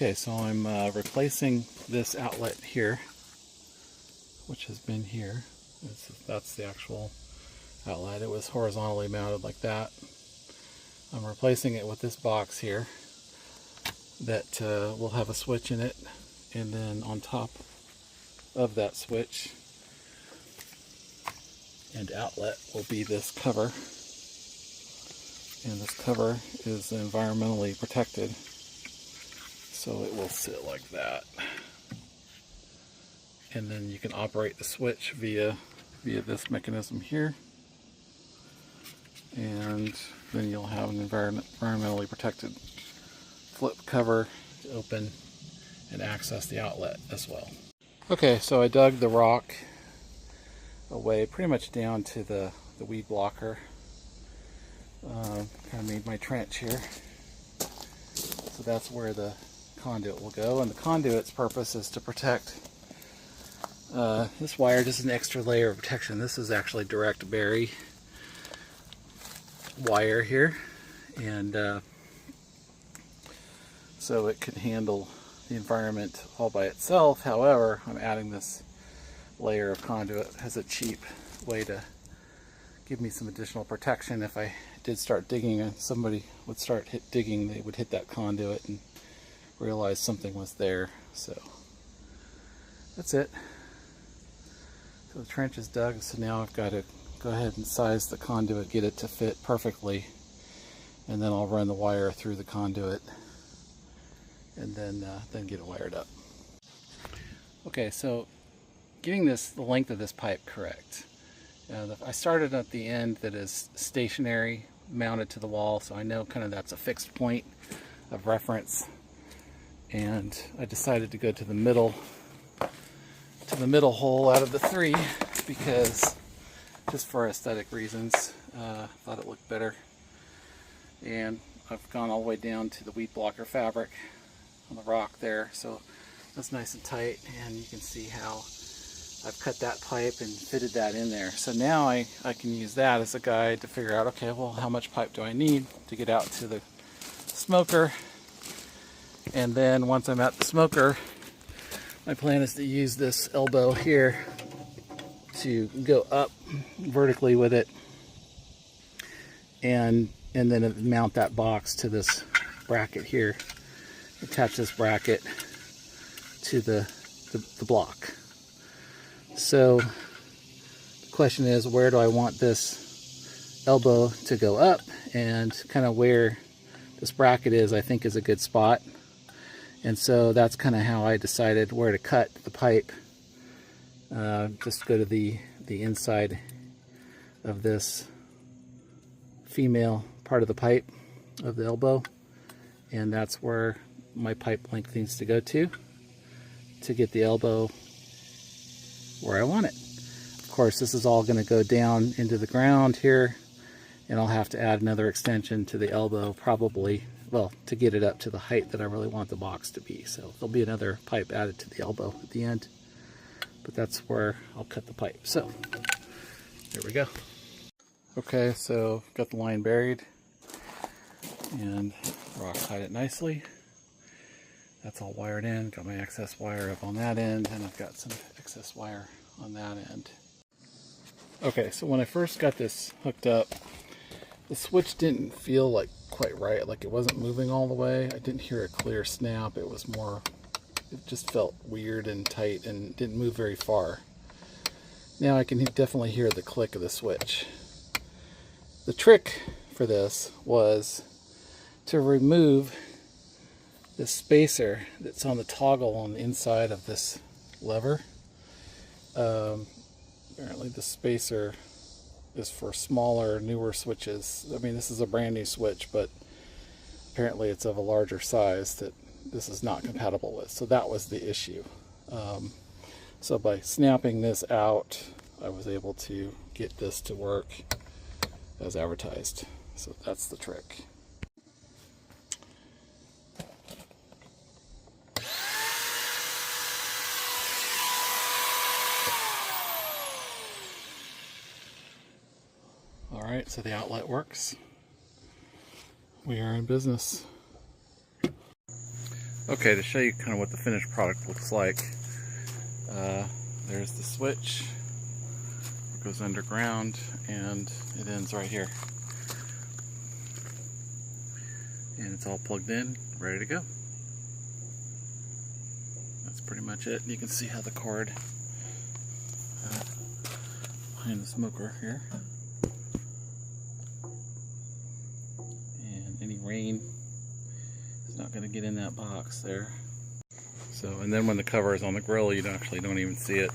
Okay, so I'm replacing this outlet here, which has been here. That's the actual outlet. It was horizontally mounted like that. I'm replacing it with this box here that will have a switch in it, and then on top of that switch and outlet will be this cover, and this cover is environmentally protected, so it will sit like that, and then you can operate the switch via this mechanism here, and then you'll have an environmentally protected flip cover to open and access the outlet as well. Okay, so I dug the rock away pretty much down to the weed blocker. Kind of made my trench here. So that's where the conduit will go, and the conduit's purpose is to protect this wire, just an extra layer of protection. This is actually direct bury wire here, and so it can handle the environment all by itself. However, I'm adding this layer of conduit as a cheap way to give me some additional protection. If I did start digging and somebody would start digging, they would hit that conduit and realize something was there. So that's it. So the trench is dug, so now I've got to go ahead and size the conduit, get it to fit perfectly, and then I'll run the wire through the conduit and then get it wired up. Okay, so getting the length of this pipe correct. I started at the end that is stationary, mounted to the wall, so I know kind of that's a fixed point of reference, and I decided to go to the middle hole out of the three, because just for aesthetic reasons, thought it looked better. And I've gone all the way down to the weed blocker fabric on the rock there, so that's nice and tight, and you can see how I've cut that pipe and fitted that in there. So now I can use that as a guide to figure out, okay, well, how much pipe do I need to get out to the smoker? And then once I'm at the smoker, my plan is to use this elbow here to go up vertically with it, and then mount that box to this bracket here. Attach this bracket to the block. So the question is, where do I want this elbow to go up? And kind of where this bracket is, I think, is a good spot. And so that's kind of how I decided where to cut the pipe. Just go to the inside of this female part of the pipe of the elbow, and that's where my pipe length needs to go to get the elbow where I want it. Of course, this is all going to go down into the ground here, and I'll have to add another extension to the elbow, probably, well, to get it up to the height that I really want the box to be. So there'll be another pipe added to the elbow at the end, but that's where I'll cut the pipe. So there we go. Okay, so got the line buried, and rock tied it nicely. That's all wired in. Got my excess wire up on that end, and I've got some excess wire on that end. Okay, so when I first got this hooked up, the switch didn't feel like quite right. Like it wasn't moving all the way. I didn't hear a clear snap. It was more, it just felt weird and tight and didn't move very far. Now I can definitely hear the click of the switch. The trick for this was to remove the spacer that's on the toggle on the inside of this lever. Apparently the spacer is for smaller, newer switches. I mean, this is a brand new switch, but apparently it's of a larger size that this is not compatible with. So that was the issue. So by snapping this out, I was able to get this to work as advertised. So that's the trick. Alright, so the outlet works. We are in business. Okay, to show you kind of what the finished product looks like, there's the switch. It goes underground and it ends right here. And it's all plugged in, ready to go. That's pretty much it. You can see how the cord behind the smoker here. And any rain is not going to get in that box there. So, and then when the cover is on the grill, you actually don't even see it.